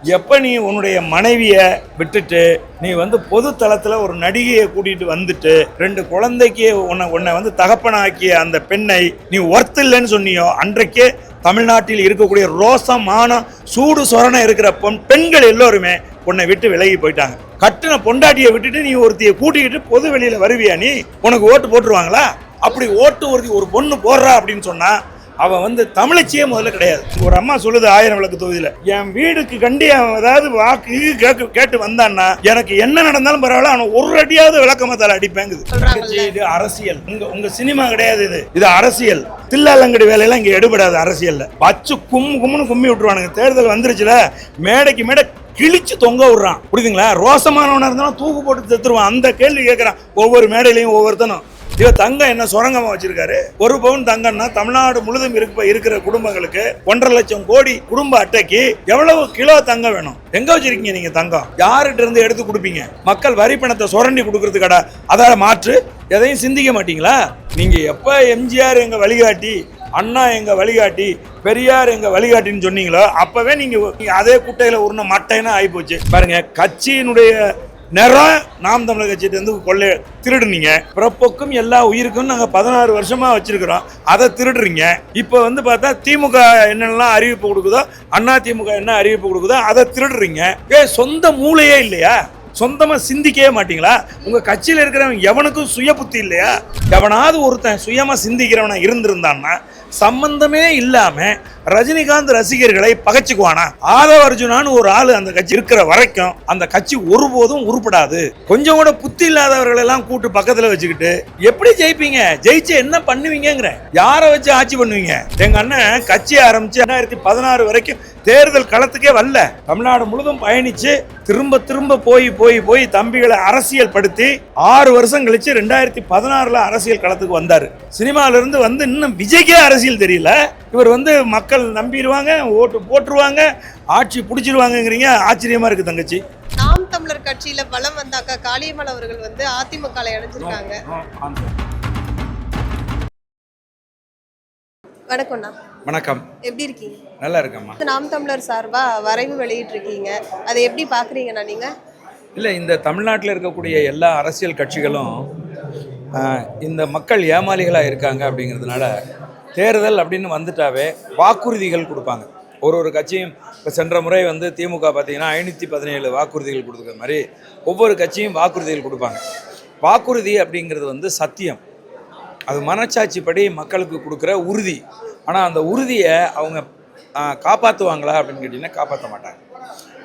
எப்போ நீ உன்னுடைய மனைவியை விட்டுட்டு நீ வந்து பொது தளத்தில் ஒரு நடிகையை கூட்டிகிட்டு வந்துட்டு 2 குழந்தைக்கு உன்னை வந்து தகப்பனாக்கிய அந்த பெண்ணை நீ ஒர்த் இல்லைன்னு சொன்னியோ, அன்றைக்கே தமிழ்நாட்டில் இருக்கக்கூடிய ரோசமான சூடு சொரணை இருக்கிற பெண்கள் எல்லோருமே உன்னை விட்டு விலகி போயிட்டாங்க. கட்டின பொண்டாட்டியை விட்டுட்டு நீ ஒருத்தியை கூட்டிக்கிட்டு பொது வெளியில வருவியா? நீ உனக்கு ஓட்டு போட்டுருவாங்களா? அப்படி ஓட்டு ஒரு பொண்ணு போடுறா அப்படின்னு சொன்னா அவன் வந்து தமிழச்சியே முதல்ல கிடையாது. ஒரு அம்மா சொல்லுது 1000 விளக்கு தொகுதியில, என் வீடுக்கு கண்டி அவன் ஏதாவது வாக்கு கேட்டு வந்தான்னா எனக்கு என்ன நடந்தாலும் பரவாயில்ல, அவன் ஒரு அடியாவது விளக்கமத்தால அடிப்பேங்குது. இது அரசியல், உங்க சினிமா கிடையாது, இது அரசியல். தில்லாலங்கடி வேலையெல்லாம் இங்க எடுபடாது. அரசியல்ல வச்சு கும்னு கும்மி விட்டுருவானுங்க. தேர்தல் வந்துருச்சுல, மேடைக்கு மேடை கிழிச்சு தொங்க விடுறான், புரியுதுங்களா? ரோசமானவனா இருந்தாலும் தூக்கு போட்டு செத்துருவான். அந்த கேள்வி கேட்கறான் ஒவ்வொரு மேடையிலையும் ஒவ்வொருத்தனும். இவ தங்கம் என்ன சுரங்கமா வச்சிருக்காரு? 1 பவுன் தங்கம்னா தமிழ்நாடு முழுதும் இருக்கிற குடும்பங்களுக்கு 1.5 லட்சம் கோடி குடும்ப அட்டைக்கு எவ்வளவு கிலோ தங்கம் வேணும்? எங்க வச்சிருக்கீங்க நீங்க தங்கம்? யார்கிட்ட இருந்து எடுத்து கொடுப்பீங்க? மக்கள் வரி பணத்தை சுரண்டி கொடுக்கறது கடை. அதால மாற்று எதையும் சிந்திக்க மாட்டீங்களா? நீங்க எப்ப எம்ஜிஆர் எங்க வழிகாட்டி, அண்ணா எங்க வழிகாட்டி, பெரியார் எங்க வழிகாட்டின்னு சொன்னீங்களோ அப்பவே நீங்க அதே குட்டையில உருண மட்டைன்னு ஆகி போச்சு. பாருங்க, கட்சியினுடைய நேரம் நாம் தமிழர் கட்சியிட்ட இருந்து கொள்ளை திருடுனீங்க. பிறப்புக்கும் எல்லா உயிருக்கும் நாங்க 16 வருஷமா வச்சிருக்கிறோம், அதை திருடுறீங்க. இப்ப வந்து பார்த்தா திமுக என்னெல்லாம் அறிவிப்பு கொடுக்குதோ, அண்ணா திமுக என்ன அறிவிப்பு கொடுக்குதோ அதை திருடுறீங்க. சொந்த மூளையே இல்லையா? சொந்தமா சிந்திக்கவே மாட்டீங்களா? உங்க கட்சியில இருக்கிறவன் எவனுக்கும் சுய புத்தி இல்லையா? எவனாவது ஒருத்தன் சுயமா சிந்திக்கிறவனா இருந்திருந்தான்னா சம்பந்தமே இல்லாம ரஜினிகாந்த் ரசிகர்களை பகைச்சுக்குவானா? ஆதவ அர்ஜுனான்னு ஒரு ஆளு அந்த கட்சி இருக்கிற வரைக்கும் அந்த கட்சி ஒருபோதும் உருப்படாது. கொஞ்சம் கூட புத்தி இல்லாதவர்கள் எல்லாம் கூட்டு பக்கத்துல வச்சுக்கிட்டு எப்படி ஜெயிப்பீங்க? ஜெயிச்சு என்ன பண்ணுவீங்கிற? யாரை வச்சு ஆட்சி பண்ணுவீங்க? எங்க அண்ணன் கட்சி ஆரம்பிச்சு 2016 வரைக்கும் தேர்தல் களத்துக்கே வரல. தமிழ்நாடு முழுதும் பயணிச்சு திரும்ப போய் தம்பிகளை அரசியல் படுத்தி 6 வருஷம் கழிச்சு 2016 அரசியல் களத்துக்கு வந்தாரு. சினிமால இருந்து வந்து இன்னும் விஜய்க்கே அரசியல் தெரியல. இவர் வந்து மக்கள் நம்பிடுவாங்க, ஓட்டு போட்டுருவாங்க, ஆட்சி பிடிச்சிருவாங்கிறீங்க. ஆச்சரியமா இருக்கு தங்கச்சி. நாம் தமிழர் கட்சியில பலம் வந்தாக்கா காளியம்மாள் அவர்கள் வந்து அதிமுக இணைஞ்சிருக்காங்க. வணக்கம்ண்ணா. வணக்கம். எப்படி இருக்கீங்க? நல்லா இருக்கம்மா. நாம் தமிழர் சார்பா வரைவு வெளியிட்டு இருக்கீங்க, அதை எப்படி பாக்குறீங்கண்ணா நீங்க? இல்லை, இந்த தமிழ்நாட்டில் இருக்கக்கூடிய எல்லா அரசியல் கட்சிகளும் இந்த மக்கள் ஏமாளிகளாக இருக்காங்க. அப்படிங்கிறதுனால தேர்தல் அப்படின்னு வந்துட்டாவே வாக்குறுதிகள் கொடுப்பாங்க. ஒரு கட்சியும் இப்போ சென்ற முறை வந்து திமுக பார்த்தீங்கன்னா 517 வாக்குறுதிகள் கொடுக்குற மாதிரி ஒவ்வொரு கட்சியும் வாக்குறுதிகள் கொடுப்பாங்க. வாக்குறுதி அப்படிங்கிறது வந்து சத்தியம், அது மனச்சாட்சிப்படி மக்களுக்கு கொடுக்குற உறுதி. ஆனால் அந்த உறுதியை அவங்க காப்பாற்றுவாங்களா அப்படின்னு கேட்டிங்கன்னா காப்பாற்ற மாட்டாங்க.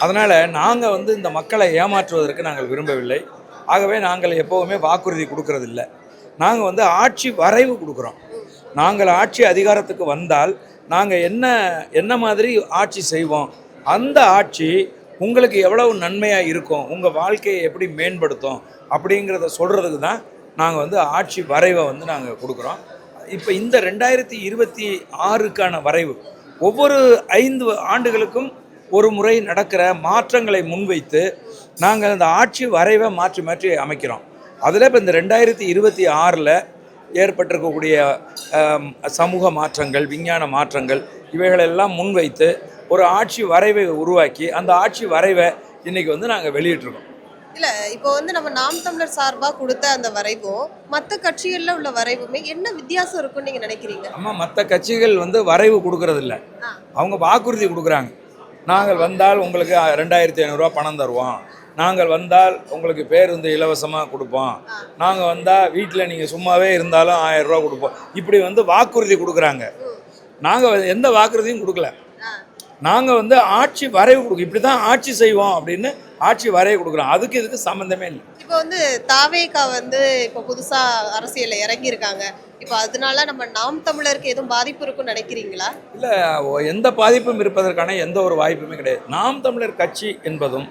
அதனால் நாங்கள் வந்து இந்த மக்களை ஏமாற்றுவதற்கு நாங்கள் விரும்பவில்லை. ஆகவே நாங்கள் எப்போவுமே வாக்குறுதி கொடுக்கறதில்ல. நாங்கள் வந்து ஆட்சி வரைவு கொடுக்குறோம். நாங்கள் ஆட்சி அதிகாரத்துக்கு வந்தால் நாங்கள் என்ன மாதிரி ஆட்சி செய்வோம், அந்த ஆட்சி உங்களுக்கு எவ்வளவு நன்மையாக இருக்கும், உங்கள் வாழ்க்கையை எப்படி மேம்படுத்தும் அப்படிங்கிறத சொல்கிறதுக்கு தான் நாங்கள் வந்து ஆட்சி வரைவை வந்து நாங்கள் கொடுக்குறோம். இப்போ இந்த 2026க்கான வரைவு ஒவ்வொரு 5 ஆண்டுகளுக்கும் ஒரு முறை நடக்கிற மாற்றங்களை முன்வைத்து நாங்கள் இந்த ஆட்சி வரைவை மாற்றி அமைக்கிறோம். அதில் இப்போ இந்த 2026 ஏற்பட்டிருக்கக்கூடிய சமூக மாற்றங்கள், விஞ்ஞான மாற்றங்கள், இவைகளெல்லாம் முன்வைத்து ஒரு ஆட்சி வரைவை உருவாக்கி அந்த ஆட்சி வரைவை இன்றைக்கி வந்து நாங்கள் வெளியிட்டிருக்கோம். இல்லை, இப்போ வந்து நம்ம நாம் தமிழர் சார்பாக கொடுத்த அந்த வரைவும் மற்ற கட்சிகளில் உள்ள வரைவுமே என்ன வித்தியாசம் இருக்குன்னு நீங்கள் நினைக்கிறீங்க? ஆமாம், மற்ற கட்சிகள் வந்து வரைவு கொடுக்கறதில்ல, அவங்க வாக்குறுதி கொடுக்குறாங்க. நாங்கள் வந்தால் உங்களுக்கு 2500 பணம் தருவோம், நாங்கள் வந்தால் உங்களுக்கு பேருந்து இலவசமாக கொடுப்போம், நாங்கள் வந்தால் வீட்டில் நீங்கள் சும்மாவே இருந்தாலும் 1000 ரூபா கொடுப்போம். இப்படி வந்து வாக்குறுதி கொடுக்குறாங்க. நாங்கள் எந்த வாக்குறுதியும் கொடுக்கல. நாங்கள் வந்து ஆட்சி வரைவு கொடுக்கும், இப்படி தான் ஆட்சி செய்வோம் அப்படின்னு ஆட்சி வரைவு கொடுக்குறோம். அதுக்கு இதுக்கு சம்மந்தமே இல்லை. இப்போ வந்து தாவேகா வந்து இப்போ புதுசாக அரசியலில் இறங்கியிருக்காங்க. இப்போ அதனால நம்ம நாம் தமிழருக்கு எதுவும் பாதிப்பு இருக்குன்னு நினைக்கிறீங்களா? இல்லை, எந்த பாதிப்பும் இருப்பதற்கான எந்த ஒரு வாய்ப்புமே கிடையாது. நாம் தமிழர் கட்சி என்பதும்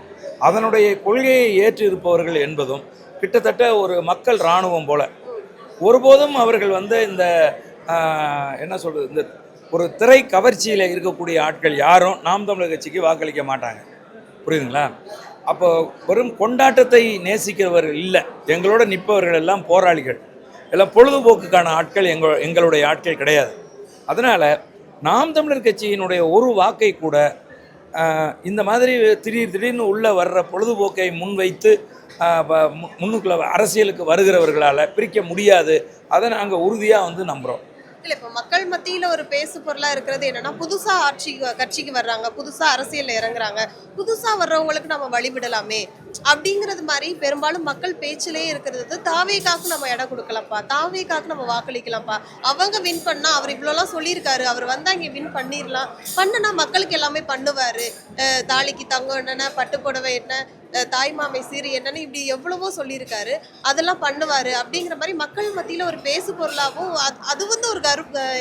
அதனுடைய கொள்கையை ஏற்று இருப்பவர்கள் என்பதும் கிட்டத்தட்ட ஒரு மக்கள் இராணுவம் போல. ஒருபோதும் அவர்கள் வந்து இந்த என்ன சொல்கிறது, இந்த ஒரு திரை கவர்ச்சியில் இருக்கக்கூடிய ஆட்கள் யாரும் நாம் தமிழர் கட்சிக்கு வாக்களிக்க மாட்டாங்க, புரியுதுங்களா? அப்போ வெறும் கொண்டாட்டத்தை நேசிக்கிறவர்கள் இல்லை, எங்களோட நிற்பவர்கள் எல்லாம் போராளிகள், எல்லாம் பொழுதுபோக்குக்கான ஆட்கள் எங்களுடைய ஆட்கள் கிடையாது. அதனால் நாம் தமிழர் கட்சியினுடைய ஒரு வாக்கை கூட இந்த மாதிரி திடீர்னு உள்ளே வர்ற பொழுதுபோக்கை முன்வைத்து முன்னுக்குள்ள அரசியலுக்கு வருகிறவர்களால் பிரிக்க முடியாது. அதை நாங்கள் உறுதியாக வந்து நம்புகிறோம். இல்ல இப்ப மக்கள் மத்தியில ஒரு பேசு பொருளா இருக்கிறது என்னன்னா, புதுசா கட்சிக்கு வர்றாங்க, புதுசா அரசியல்ல இறங்குறாங்க, புதுசா வர்றவங்களுக்கு நம்ம வழிவிடலாமே அப்படிங்கிறது மாதிரி பெரும்பாலும் மக்கள் பேச்சிலே இருக்கிறது. தாவேகாக்கு நம்ம இடம் கொடுக்கலாம்ப்பா, தாவேகாக்கு நம்ம வாக்களிக்கலாம்ப்பா, அவங்க வின் பண்ணா அவர் இவ்வளோலாம் சொல்லியிருக்காரு, அவர் வந்தா இங்க வின் பண்ணிடலாம், பண்ணுனா மக்களுக்கு எல்லாமே பண்ணுவாரு, தாலிக்கு தங்கம் என்னென்ன, பட்டு புடவை என்ன, தாய்மாமை சீர் என்னன்னு இப்படி எவ்வளவோ சொல்லியிருக்காரு, அதெல்லாம் பண்ணுவாரு அப்படிங்கிற மாதிரி மக்கள் மத்தியில ஒரு பேசு பொருளாகவும் அது வந்து ஒரு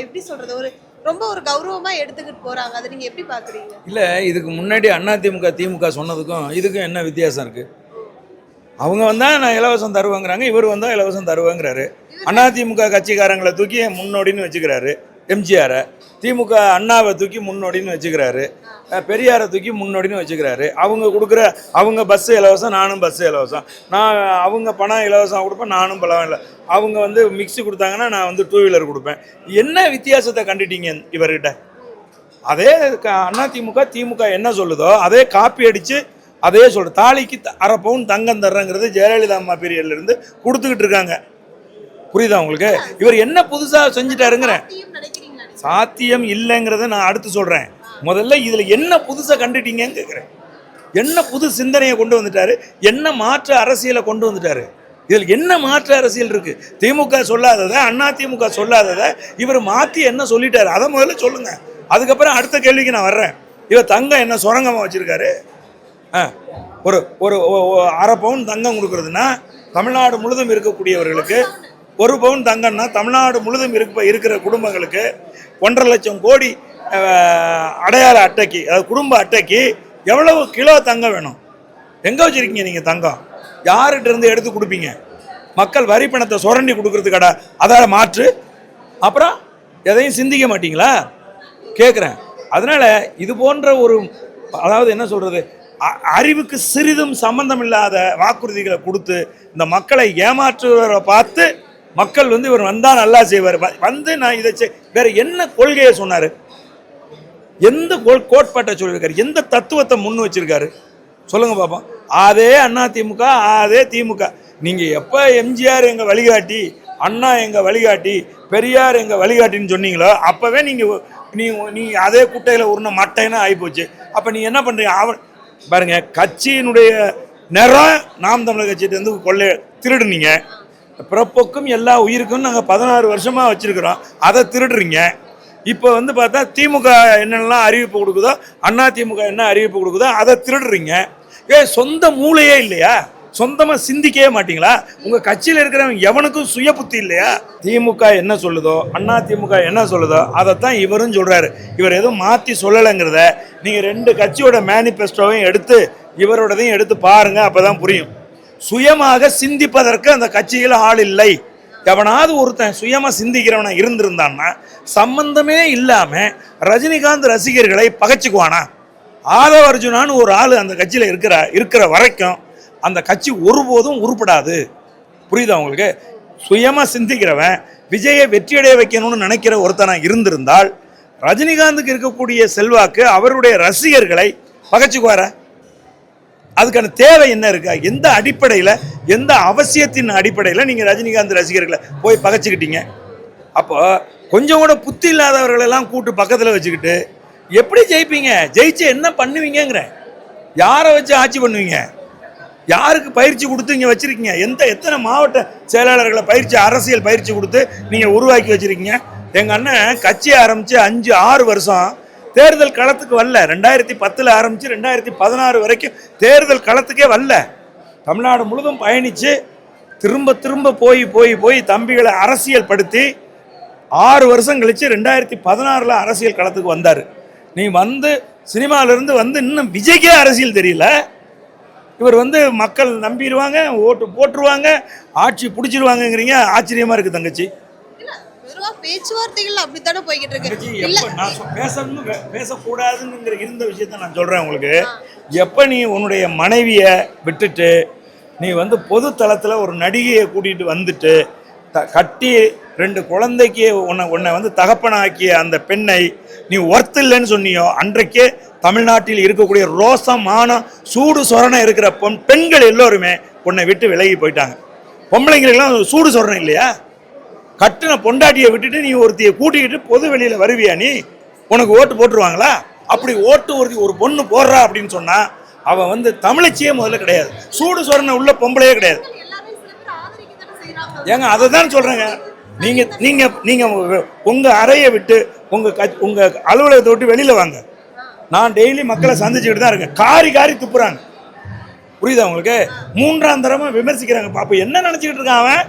எப்படி சொல்றது, ஒரு ரொம்ப ஒரு கௌரவமா எடுத்துக்கிட்டு போறாங்க. அதை நீங்க எப்படி பாக்குறீங்க? இல்ல, இதுக்கு முன்னாடி அதிமுக திமுக சொன்னதுக்கும் இதுக்கும் என்ன வித்தியாசம் இருக்கு? அவங்க வந்தா நான் இலவசம் தருவாங்கிறாங்க, இவர் வந்தா இலவசம் தருவாங்கிறாரு. அதிமுக கட்சிக்காரங்களை தூக்கி முன்னோடின்னு வச்சுக்கிறாரு எம்ஜிஆரை, திமுக அண்ணாவை தூக்கி முன்னோடின்னு வச்சுக்கிறாரு, பெரியாரை தூக்கி முன்னோடின்னு வச்சுக்கிறாரு. அவங்க கொடுக்குற அவங்க பஸ்ஸு இலவசம், நானும் பஸ்ஸு இலவசம், நான் அவங்க பணம் இலவசம் கொடுப்பேன், நானும் பணம் இல்லை, அவங்க வந்து மிக்ஸி கொடுத்தாங்கன்னா நான் வந்து டூ வீலர் கொடுப்பேன். என்ன வித்தியாசத்தை கண்டுட்டீங்க இவர்கிட்ட? அதே அதிமுக திமுக என்ன சொல்லுதோ அதே காப்பி அடித்து அதே சொல்கிற தாலிக்கு அரை பவுன் தங்கம் தர்றங்கிறது ஜெயலலிதா அம்மா பீரியட்லேருந்து கொடுத்துக்கிட்டு இருக்காங்க. புரியுதா உங்களுக்கு? இவர் என்ன புதுசாக செஞ்சுட்டாருங்கிறேன். சாத்தியம் இல்லைங்கிறத நான் அடுத்து சொல்கிறேன். முதல்ல இதில் என்ன புதுசாக கண்டுட்டீங்கன்னு கேட்குறேன். என்ன புது சிந்தனையை கொண்டு வந்துட்டாரு, என்ன மாற்று அரசியலை கொண்டு வந்துட்டாரு? இதில் என்ன மாற்று அரசியல் இருக்குது? திமுக சொல்லாததை அதிமுக சொல்லாததை இவர் மாற்றி என்ன சொல்லிட்டாரு, அதை முதல்ல சொல்லுங்கள். அதுக்கப்புறம் அடுத்த கேள்விக்கு நான் வர்றேன். இவர் தங்கம் என்ன சுரங்கமாக வச்சுருக்காரு? ஒரு ஒரு அரை பவுன் தங்கம் கொடுக்குறதுனா தமிழ்நாடு முழுதும் இருக்கக்கூடியவர்களுக்கு, ஒரு பவுன் தங்கம்னா தமிழ்நாடு முழுதும் இருக்கிற குடும்பங்களுக்கு 1.5 லட்சம் கோடி அடையாள அட்டைக்கு, அதாவது குடும்ப அட்டைக்கு எவ்வளவு கிலோ தங்கம் வேணும்? எங்கே வச்சுருக்கீங்க நீங்கள் தங்கம்? யார்கிட்ட இருந்து எடுத்து கொடுப்பீங்க? மக்கள் வரி பணத்தை சுரண்டி கொடுக்கறதுக்கடா அதால் மாற்று? அப்புறம் எதையும் சிந்திக்க மாட்டீங்களா கேட்குறேன். அதனால் இது போன்ற ஒரு, அதாவது என்ன சொல்கிறது, அறிவுக்கு சிறிதும் சம்பந்தம் இல்லாத வாக்குறுதிகளை கொடுத்து இந்த மக்களை ஏமாற்றுவரை பார்த்து மக்கள் வந்து இவர் வந்தால் நல்லா செய்வார், வந்து நான் இதை வேற என்ன கொள்கையை சொன்னார்? எந்த கோட்பாட்டை சொல்லியிருக்காரு? எந்த தத்துவத்தை முன் வச்சிருக்காரு? சொல்லுங்க பார்ப்போம். அதே அதிமுக, அதே திமுக. நீங்கள் எப்போ எம்ஜிஆர் எங்கள் வழிகாட்டி, அண்ணா எங்கள் வழிகாட்டி, பெரியார் எங்கள் வழிகாட்டின்னு சொன்னீங்களோ அப்போவே நீங்கள் அதே குட்டையில் உருண மட்டைன்னு ஆகிப்போச்சு. அப்போ நீங்கள் என்ன பண்ணுறீங்க? பாருங்க, கட்சியினுடைய நிறம் நாம் தமிழர் கட்சியிலேருந்து கொள்ளை திருடுனீங்க. பிறப்புக்கும் எல்லா உயிருக்கும் நாங்கள் 16 வருஷமாக வச்சுருக்கிறோம், அதை திருடுறீங்க. இப்போ வந்து பார்த்தா திமுக என்னென்னலாம் அறிவிப்பு கொடுக்குதோ, அதிமுக என்ன அறிவிப்பு கொடுக்குதோ அதை திருடுறீங்க. சொந்த மூளையே இல்லையா? சொந்தமாக சிந்திக்கவே மாட்டீங்களா? உங்கள் கட்சியில் இருக்கிறவங்க எவனுக்கும் சுய புத்தி இல்லையா? திமுக என்ன சொல்லுதோ, அதிமுக என்ன சொல்லுதோ அதைத்தான் இவரும் சொல்கிறாரு. இவர் எதுவும் மாற்றி சொல்லலைங்கிறத நீங்கள் 2 கட்சியோட மேனிஃபெஸ்டோவையும் எடுத்து இவரோடதையும் எடுத்து பாருங்கள், அப்போ தான் புரியும். சுயமாக சிந்திப்பதற்கு அந்த கட்சியில் ஆள் இல்லை. எவனாவது ஒருத்தன் சுயமாக சிந்திக்கிறவனா இருந்திருந்தான்னா சம்பந்தமே இல்லாமல் ரஜினிகாந்த் ரசிகர்களை பகைச்சிக்குவானா? ஆதவ அர்ஜுனான்னு ஒரு ஆள் அந்த கட்சியில் இருக்கிற வரைக்கும் அந்த கட்சி ஒருபோதும் உருப்படாது. புரியுதா உங்களுக்கு? சுயமாக சிந்திக்கிறவன் விஜயை வெற்றியடைய வைக்கணும்னு நினைக்கிற ஒருத்தனா இருந்திருந்தால் ரஜினிகாந்துக்கு இருக்கக்கூடிய செல்வாக்கு அவருடைய ரசிகர்களை பகைச்சிக்குவார? அதுக்கான தேவை என்ன இருக்கா? எந்த அடிப்படையில், எந்த அவசியத்தின் அடிப்படையில் நீங்கள் ரஜினிகாந்த் ரசிகர்களை போய் பகைச்சிக்கிட்டீங்க? அப்போ கொஞ்சம் கூட புத்தி இல்லாதவர்களெல்லாம் கூட்டு பக்கத்தில் வச்சுக்கிட்டு எப்படி ஜெயிப்பீங்க? ஜெயிச்சு என்ன பண்ணுவீங்கிற? யாரை வச்சு ஆட்சி பண்ணுவீங்க? யாருக்கு பயிற்சி கொடுத்து இங்கே வச்சுருக்கீங்க? எத்தனை மாவட்ட செயலாளர்களை அரசியல் பயிற்சி கொடுத்து நீங்கள் உருவாக்கி வச்சுருக்கீங்க? எங்கள் அண்ணன் கட்சி ஆரம்பித்து 5-6 வருஷம் தேர்தல் களத்துக்கு வரல. 2010 ஆரம்பித்து 2016 வரைக்கும் தேர்தல் களத்துக்கே வரல. தமிழ்நாடு முழுதும் பயணித்து திரும்ப போய் தம்பிகளை அரசியல் படுத்தி 6 வருஷம் கழித்து 2016 அரசியல் களத்துக்கு வந்தார். நீ வந்து சினிமாவிலேருந்து வந்து இன்னும் விஜய்க்கே அரசியல் தெரியல. இவர் வந்து மக்கள் நம்பிடுவாங்க, ஓட்டு போட்டுருவாங்க, ஆட்சி பிடிச்சிருவாங்கங்கிறீங்க. ஆச்சரியமாக இருக்குது தங்கச்சி. பேச்சுவார்த்தைகள் அப்படித்தானே போய்கிட்டு இருக்கு. நான் பேசக்கூடாதுங்கிற இருந்த விஷயத்த நான் சொல்றேன் உங்களுக்கு. எப்ப நீ உன்னுடைய மனைவியை விட்டுட்டு நீ வந்து பொது தளத்துல ஒரு நடிகையை கூட்டிட்டு வந்துட்டு கட்டி 2 குழந்தைக்கு உன்னை வந்து தகப்பனாக்கிய அந்த பெண்ணை நீ ஒர்த் இல்லைன்னு சொன்னியோ அன்றைக்கே தமிழ்நாட்டில் இருக்கக்கூடிய ரோசமான சூடு சொரணை இருக்கிற பெண்கள் எல்லோருமே உன்னை விட்டு விலகி போயிட்டாங்க. பொம்பளைங்களுக்கெல்லாம் சூடு சொரணை இல்லையா? கட்டின பொண்டாட்டியை விட்டுட்டு நீ ஒருத்தியை கூட்டிக்கிட்டு பொது வெளியில் வருவியா? நீ உனக்கு ஓட்டு போட்டுருவாங்களா? அப்படி ஓட்டு ஒரு பொண்ணு போடுறா அப்படின்னு சொன்னா அவன் வந்து தமிழச்சியே முதல்ல கிடையாது, சூடு சொரணை உள்ள பொம்பளையே கிடையாது. ஏங்க அதை தான் சொல்றேங்க. நீங்க உங்க அறையை விட்டு உங்க அலுவலகத்தை விட்டு வெளியில வாங்க. நான் டெய்லி மக்களை சந்திச்சுக்கிட்டு தான் இருக்கேன். காரி துப்புறாங்க. புரியுதா உங்களுக்கு? 3ஆம் தரமா விமர்சிக்கிறாங்க. அப்ப என்ன நினைச்சுக்கிட்டு இருக்கான் அவன்?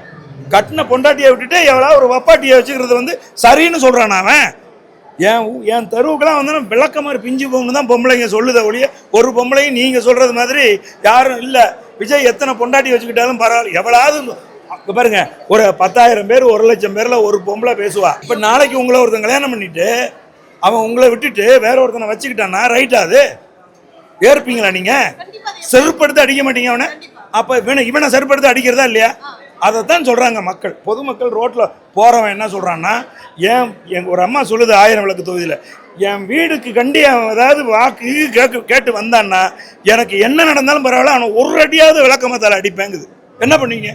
கட்டின பொண்டாட்டியை விட்டுட்டு எவ்வளவு ஒரு வப்பாட்டியை வச்சுக்கிறது வந்து சரின்னு சொல்றான் அவன். என் தெருவுக்கெல்லாம் வந்து விளக்க மாதிரி பிஞ்சு போகணும் தான் பொம்பளைங்க சொல்லுத ஒழிய ஒரு பொம்பளையும் நீங்க சொல்றது மாதிரி யாரும் இல்லை. விஜய் எத்தனை பொண்டாட்டி வச்சுக்கிட்டாலும் பரவாயில்ல. எவ்வளவு பாருங்க, ஒரு 10,000 பேர் 1,00,000 பேர்ல ஒரு பொம்பளை பேசுவா. இப்ப நாளைக்கு உங்களை ஒருத்தன் கல்யாணம் பண்ணிட்டு அவன் உங்களை விட்டுட்டு வேற ஒருத்தனை வச்சுக்கிட்டான்னா ரைட்டா? அது ஏற்பீங்களா? நீங்க செருப்படுத்து அடிக்க மாட்டீங்க அவனை. அப்ப இவனை செருப்படுத்து அடிக்கிறதா இல்லையா? அதைத்தான் சொல்றாங்க மக்கள். பொதுமக்கள் ரோட்ல போறவன் என்ன சொல்றான்னா, என் ஒரு அம்மா சொல்லுது 1000 விளக்கு தொகுதியில், என் வீடுக்கு கண்டி அவன் ஏதாவது வாக்கு கேட்டு வந்தான்னா எனக்கு என்ன நடந்தாலும் பரவாயில்ல, அவனை ஒரு அடியாவது விளக்கமத்தால அடிப்பேங்குது. என்ன பண்ணுவீங்க?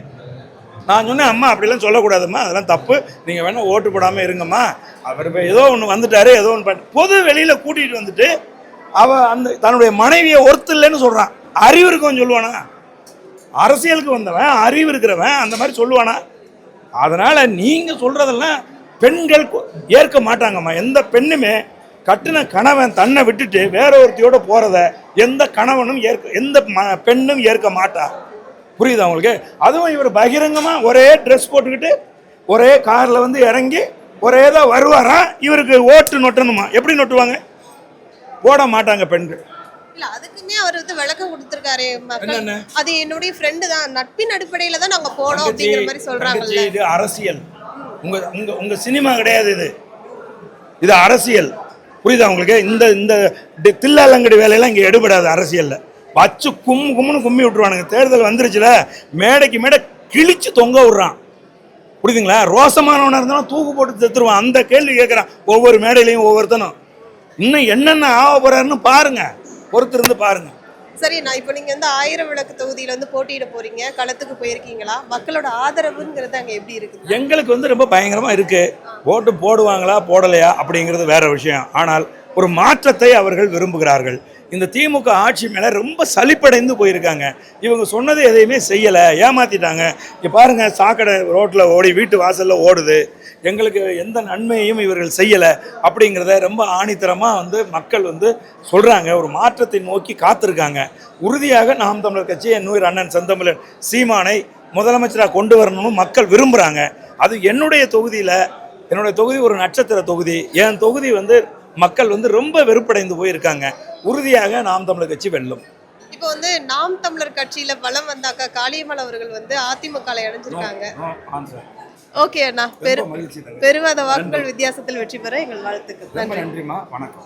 நான் சொன்னேன், அம்மா அப்படிலாம் சொல்லக்கூடாதும்மா, அதெல்லாம் தப்பு, நீங்கள் வேணால் ஓட்டு போடாமல் இருங்கம்மா. அவர் ஏதோ ஒன்று வந்துட்டாரு, ஏதோ ஒன்று பண்ண பொது வெளியில் கூட்டிகிட்டு வந்துட்டு அந்த தன்னுடைய மனைவியை ஒர்த்து இல்லைன்னு சொல்கிறான். அறிவு இருக்கவன் சொல்லுவானா? அரசியலுக்கு வந்தவன் அறிவு இருக்கிறவன் அந்த மாதிரி சொல்லுவானா? அதனால் நீங்கள் சொல்கிறதெல்லாம் பெண்கள் ஏற்க மாட்டாங்கம்மா. எந்த பெண்ணுமே கட்டின கணவன் தன்னை விட்டுட்டு வேற ஒருத்தியோட போகிறத எந்த கணவனும் எந்த பெண்ணும் ஏற்க மாட்டா. புரியுதா உங்களுக்கு? அதுவும் இவர் பகிரங்கமாக ஒரே ட்ரெஸ் போட்டுக்கிட்டு ஒரே காரில் வந்து இறங்கி ஒரே தான் வருவாரா? இவருக்கு ஓட்டு நொட்டணுமா? எப்படி நொட்டுவாங்க? போட மாட்டாங்க பெண்கள். இல்ல, அதுக்குமே அவர் வந்து விளக்கம் கொடுத்திருக்காரு. அது என்னுடைய ஃப்ரெண்டு தான், நட்பின் அடிப்படையில தான் நாங்க போனோம் அப்படிங்கிற மாதிரி சொல்றாங்கல்ல. இது அரசியல். உங்க சினிமா கிடையாது, இது அரசியல். புரியுதா உங்களுக்கு? இந்த தில்லாலங்கடி வேலையெல்லாம் இங்க எடுபடாது. அரசியல்ல வச்சு கும்முன்னு கும்மி விட்டுருவானுங்க. தேர்தல் வந்துருச்சுல, மேடைக்கு மேடை கிழிச்சு தொங்க விடுறான். புரியுதுங்களா? ரோசமானவனா இருந்தாலும் தூக்கு போட்டு செத்துருவான். அந்த கேள்வி கேட்கறான் ஒவ்வொரு மேடையிலையும் ஒவ்வொருத்தனும். இன்னும் என்னென்ன ஆக போறாருன்னு பாருங்க, பொறுத்திருந்து பாருங்க. சரி, நான் இப்போ நீங்க வந்து 1000 விளக்கு தொகுதியில வந்து போட்டியிட போறீங்க, களத்துக்கு போயிருக்கீங்களா? மக்களோட ஆதரவுங்கிறது அங்க எப்படி இருக்கு? எங்களுக்கு வந்து ரொம்ப பயங்கரமா இருக்கு. ஓட்டு போடுவாங்களா போடலையா அப்படிங்கிறது வேற விஷயம். ஆனால் ஒரு மாற்றத்தை அவர்கள் விரும்புகிறார்கள். இந்த திமுக ஆட்சி மேலே ரொம்ப சலிப்படைந்து போயிருக்காங்க. இவங்க சொன்னது எதையுமே செய்யலை, ஏமாத்திட்டாங்க. இங்கே பாருங்க, சாக்கடை ரோட்டில் ஓடி வீட்டு வாசலில் ஓடுது. எங்களுக்கு எந்த நன்மையையும் இவர்கள் செய்யலை அப்படிங்கிறத ரொம்ப ஆணித்தரமாக வந்து மக்கள் வந்து சொல்கிறாங்க. ஒரு மாற்றத்தை நோக்கி காத்திருக்காங்க. உறுதியாக நாம் தமிழர் கட்சி என்னுயிர் அண்ணன் செந்தமிழன் சீமானை முதலமைச்சராக கொண்டு வரணும்னு மக்கள் விரும்புகிறாங்க. அது என்னுடைய தொகுதி ஒரு நட்சத்திர தொகுதி. என் தொகுதி வந்து மக்கள் வந்து ரொம்ப வெறுப்படைந்து போயிருக்காங்க. உறுதியாக நாம் தமிழர் கட்சி வெல்லும். இப்போ வந்து நாம் தமிழர் கட்சியில பலம் வந்தாக்கா காளியம்மாள் அவர்கள் வந்து அதிமுக இணைஞ்சிருக்காங்க. ஓகே அண்ணா, பெருவாத வாக்குகள் வித்தியாசத்தில் வெற்றி பெற எங்கள் வாழ்த்துக்கள். நன்றி. நன்றிமா, வணக்கம்.